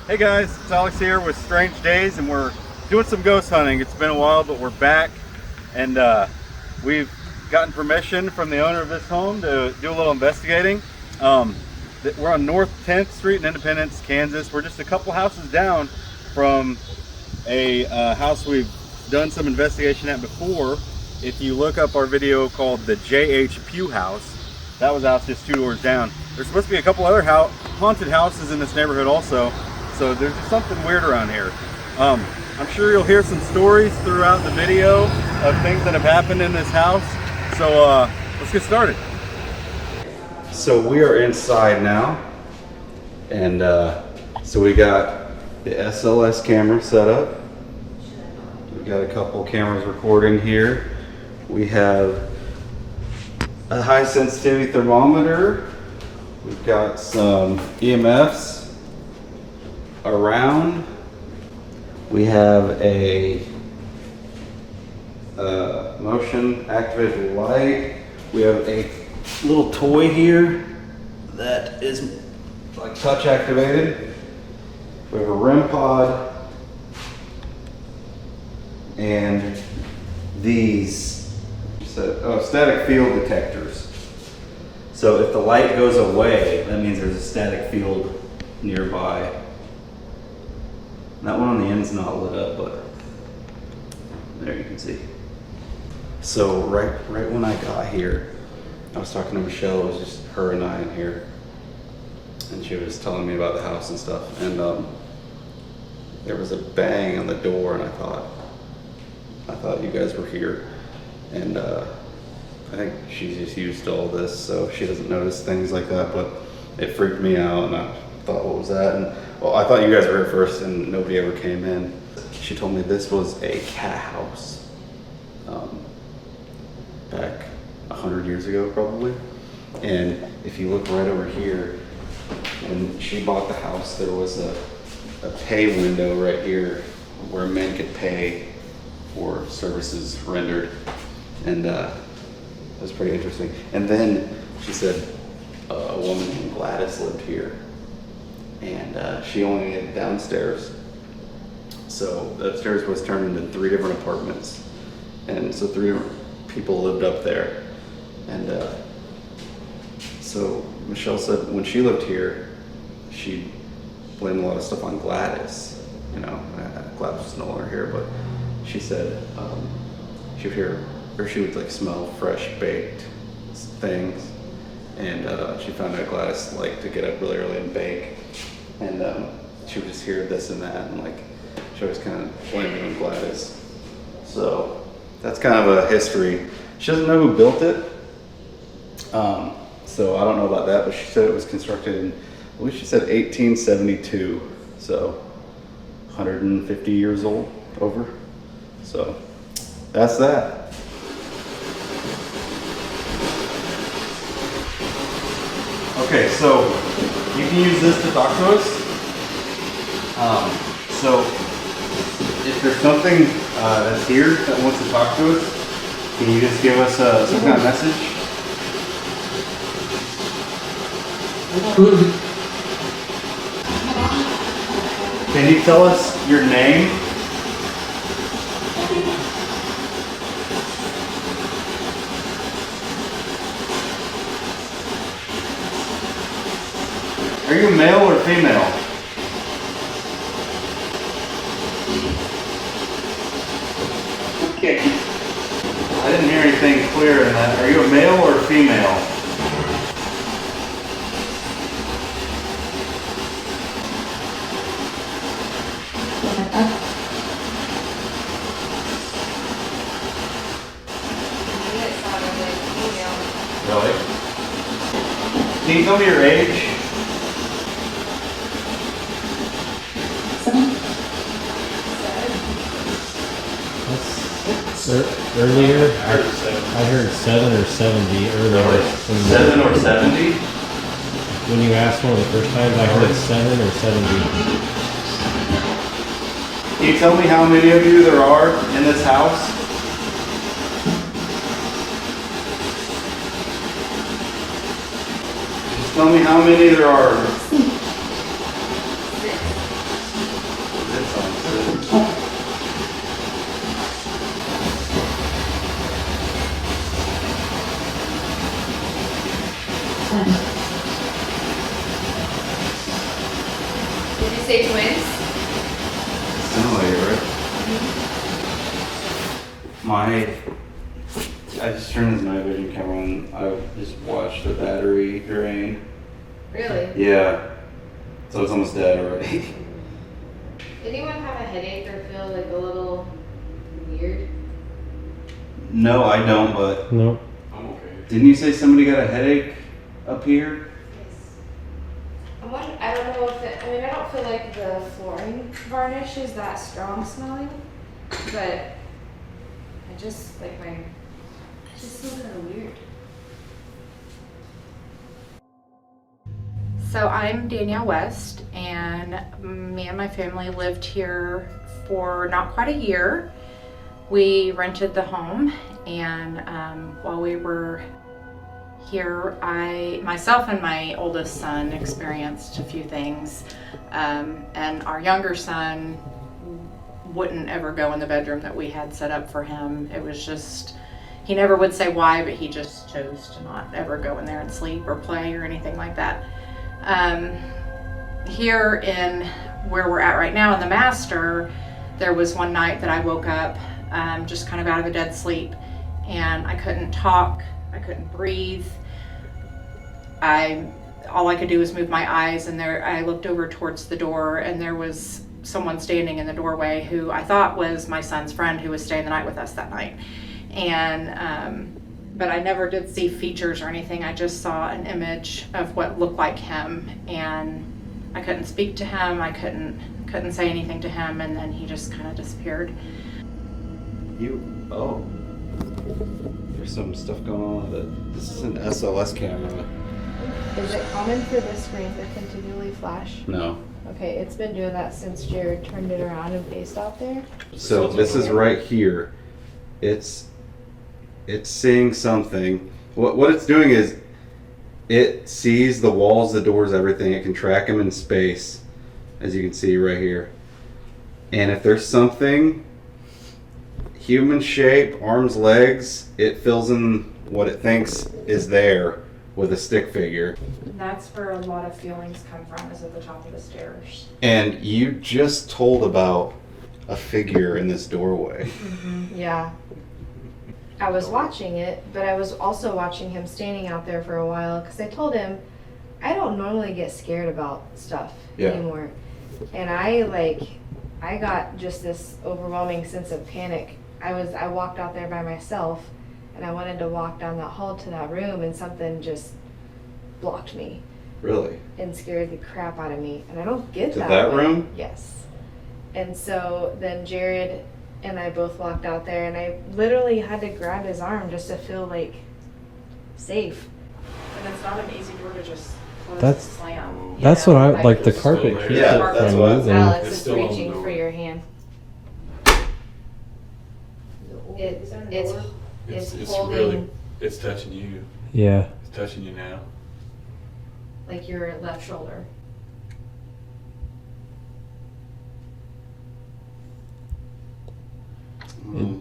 Hey guys, it's Alex here with Strange Days, and we're doing some ghost hunting. It's been a while, but we're back, and we've gotten permission from the owner of this home to do a little investigating. We're on North 10th Street in Independence, Kansas. We're just a couple houses down from a house we've done some investigation at before. If you look up our video called the J.H. Pugh House, that was out just 2 doors down. There's supposed to be a couple other haunted houses in this neighborhood also. So there's just something weird around here. I'm sure you'll hear some stories throughout the video of things that have happened in this house. So let's get started. So we are inside now. And so we got the SLS camera set up. We got a couple cameras recording here. We have a high sensitivity thermometer. We've got some EMFs around. We have a motion activated light. We have a little toy here that is like touch activated. We have a REM pod and these static field detectors. So if the light goes away, that means there's a static field nearby. That one on the end's not lit up, but there you can see. So right when I got here, I was talking to Michelle. It was just her and I in here, and she was telling me about the house and stuff. And there was a bang on the door, and I thought you guys were here. And I think she's just used to all this, so she doesn't notice things like that. But it freaked me out, and I thought, what was that? And well, I thought you guys were here first and nobody ever came in. She told me this was a cat house back 100 years ago probably. And if you look right over here, when she bought the house, there was a pay window right here where men could pay for services rendered. And it was pretty interesting. And then she said a woman named Gladys lived here. And she only lived downstairs. So the upstairs was turned into 3 different apartments. And so 3 different people lived up there. And so Michelle said when she lived here, she blamed a lot of stuff on Gladys. You know, Gladys was no longer here, but she said she would hear, or she would like smell fresh baked things. And she found out Gladys liked to get up really early and bake. And she would just hear this and that, and like she always kind of blamed it on Gladys. So that's kind of a history. She doesn't know who built it, so I don't know about that. But she said it was constructed in, I believe she said 1872, so 150 years old over. So that's that. Okay, so you can use this to talk to us. So if there's something that's here that wants to talk to us, can you just give us some kind of message? Can you tell us your name? Are you male or female? Okay. I didn't hear anything clear in that. Are you a male or a female? Really? Can you tell me your age? Earlier, I heard 7 or 70 earlier. 7 or 70? When you asked one of the first times, I heard 7 or 70. Can you tell me how many of you there are in this house? Just tell me how many there are. I just turned this night vision camera on. I just watched the battery drain. Really? Yeah. So it's almost dead already. Did anyone have a headache or feel like a little weird? No, I don't, but Nope. I'm okay. didn't you say somebody got a headache up here? Yes. I don't know if I don't feel like the flooring varnish is that strong smelling, but I just like it just feels kind of weird. So I'm Danielle West, and me and my family lived here for not quite a year. We rented the home, and while we were here, myself and my oldest son experienced a few things, and our younger son wouldn't ever go in the bedroom that we had set up for him. It was just, he never would say why, but he just chose to not ever go in there and sleep or play or anything like that. Here in where we're at right now in the master, there was one night that I woke up just kind of out of a dead sleep, and I couldn't talk, I couldn't breathe. All I could do was move my eyes, and I looked over towards the door, and there was someone standing in the doorway who I thought was my son's friend who was staying the night with us that night. And but I never did see features or anything. I just saw an image of what looked like him, and I couldn't speak to him. I couldn't say anything to him, and then he just kind of disappeared. There's some stuff going on with it. This is an SLS camera. Is it common for this screen to continually flash? No. Okay, it's been doing that since Jared turned it around and faced out there. So this is right here. It's seeing something. What it's doing is it sees the walls, the doors, everything. It can track them in space, as you can see right here. And if there's something human shape, arms, legs, it fills in what it thinks is there with a stick figure. That's where a lot of feelings come from, is at the top of the stairs. And you just told about a figure in this doorway. Yeah. I was watching it, but I was also watching him standing out there for a while, because I told him I don't normally get scared about stuff anymore. And I got just this overwhelming sense of panic. I walked out there by myself, and I wanted to walk down that hall to that room, and something just blocked me. Really? And scared the crap out of me. And I don't get To that that way. room? Yes. And so then Jared and I both walked out there, and I literally had to grab his arm just to feel like safe. And it's not an easy door to just close and slam. That's what I like. The carpet keeps Yeah, it that's from what- moving. Alex It's is still on the reaching door. for your hand. It's It's holding really, it's touching you. Yeah. It's touching you now. like your left shoulder.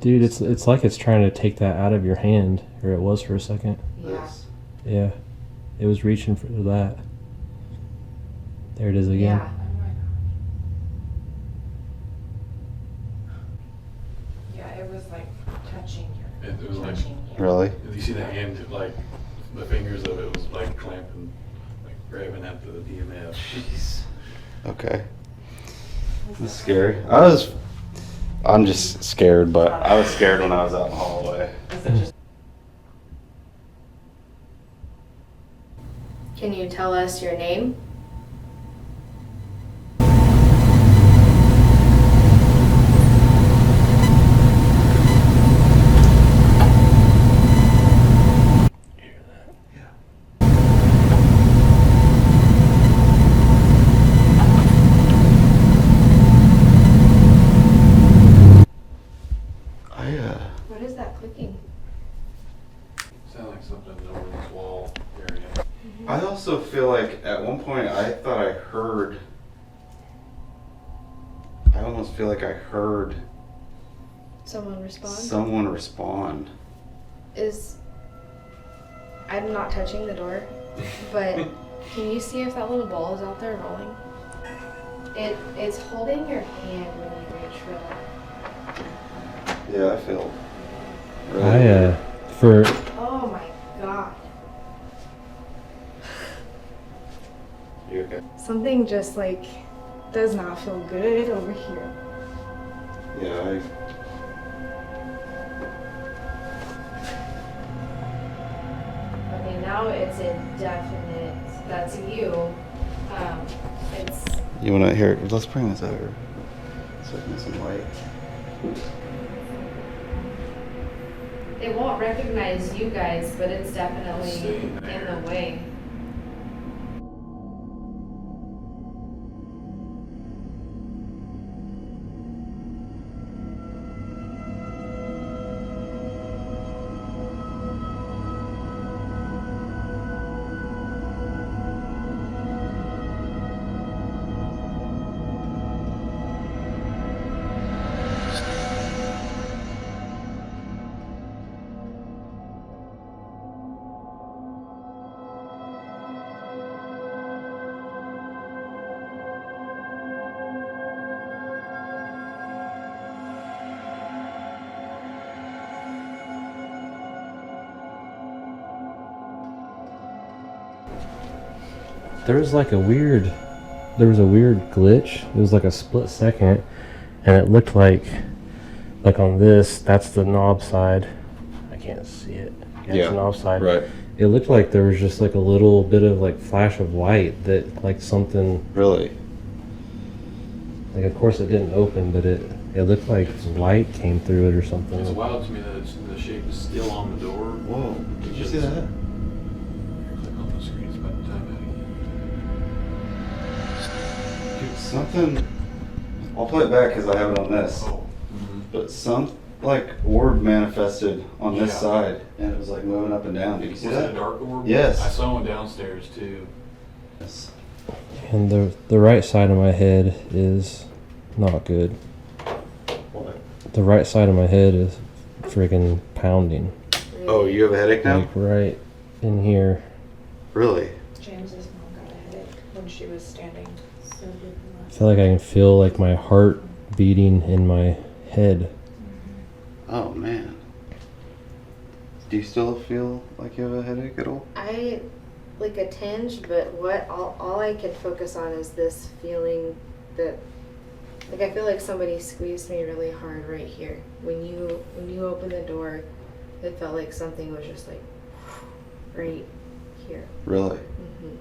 Dude, it's like it's trying to take that out of your hand, or it was for a second. Yeah. This. Yeah. It was reaching for that. There it is again. Yeah. Yeah, it was like touching your. It was like, touching you. Really? you see the hand, like, the fingers of it was like clamping, like grabbing at the DMF. Jeez. Okay. That's scary. I'm just scared, but I was scared when I was out in the hallway. Can you tell us your name? What is that clicking? Sound like something over this wall area. I also feel like at one point I thought I almost feel like I heard Someone respond? someone respond. I'm not touching the door, but can you see if that little ball is out there rolling? It's holding your hand when you reach for that. Yeah, I feel For Oh my god. You okay? Something just like does not feel good over here. Yeah, Okay, now it's indefinite. That's you. It's You wanna hear? Let's bring this over. So I can some light. it won't recognize you guys, but it's definitely Staying in there. the way. there was a weird glitch. It was like a split second, and it looked like on this, that's the knob side. I can't see it. It's the knob side. Right. It looked like there was just like a little bit of like flash of light that like something, Really? like of course it didn't open, but it looked like light came through it or something. It's wild to me that the shape is still on the door. Whoa! Did you see that? Click on the screen, it's about to time out again. Dude, something. I'll play it back because I have it on this. Oh. But some like orb manifested on this Yeah. side, and it was like moving up and down. Did you see Was that? it a dark orb? Yes. I saw one downstairs too. Yes. And the right side of my head is not good. What? The right side of my head is freaking pounding. Oh, you have a headache now? Like right in here. Really? James's mom got a headache when she was standing. So did I feel like I can feel like my heart beating in my head. Oh man. Do you still feel like you have a headache at all? I like a tinge, but what all I can focus on is this feeling that like I feel like somebody squeezed me really hard right here. When you opened the door, it felt like something was just like right here. Really? Hmm.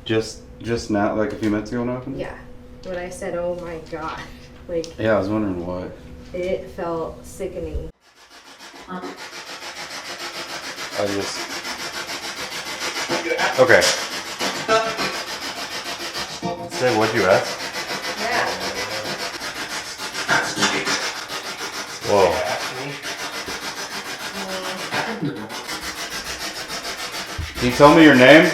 Just now, like a few minutes ago when I opened it? Yeah. When I said, "Oh my god," like Yeah, I was wondering why. it felt sickening. I just. Okay. Say, what'd you ask? Yeah. Whoa. Can you tell me your name?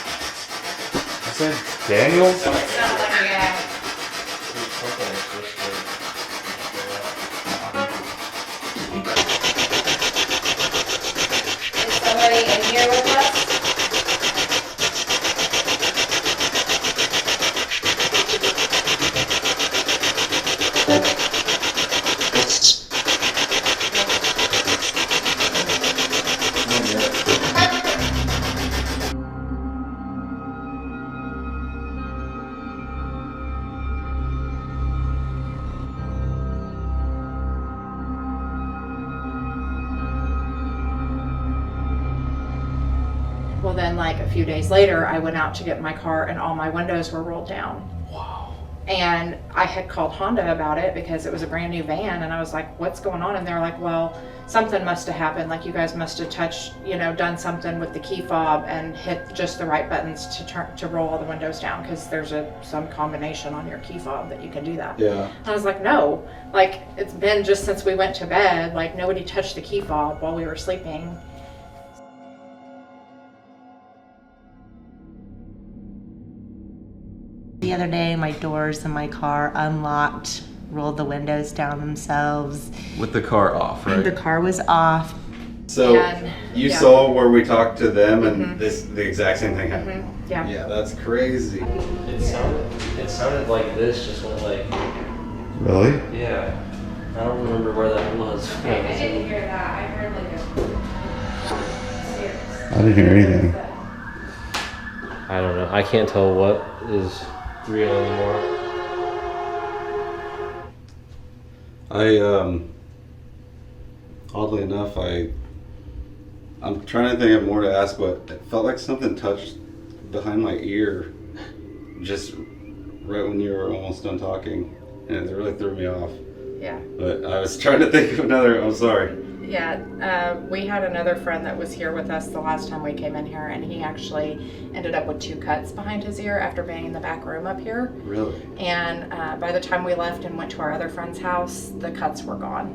I said Daniel? Is somebody in here with us? Well, then, like a few days later, I went out to get my car and all my windows were rolled down. Wow. And I had called Honda about it because it was a brand new van, and I was like, what's going on? And they're like, well, something must have happened. Like, you guys must have touched, done something with the key fob and hit just the right buttons to roll all the windows down, because there's some combination on your key fob that you can do that. Yeah. And I was like, no, like, it's been just since we went to bed, like, nobody touched the key fob while we were sleeping. The other day, my doors in my car unlocked, rolled the windows down themselves. With the car off, The car was off. So And, you yeah. saw where we talked to them, and Mhm. the exact same thing happened. Yeah. Yeah, that's crazy. It sounded like this just went like, Really? yeah. I don't remember where that was. I didn't hear that. I heard like a stairs. I didn't hear anything. I don't know. I can't tell what is real anymore. Oddly enough, I'm trying to think of more to ask, but it felt like something touched behind my ear just right when you were almost done talking, and it really threw me off. Yeah. But I was trying to think of another. I'm sorry. Yeah, we had another friend that was here with us the last time we came in here, and he actually ended up with 2 cuts behind his ear after being in the back room up here. Really? And by the time we left and went to our other friend's house, the cuts were gone.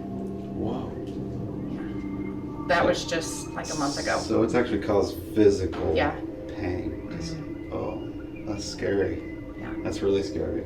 Whoa. That was just like a month ago. So it's actually caused physical Yeah. pain. Oh, that's scary. Yeah. That's really scary.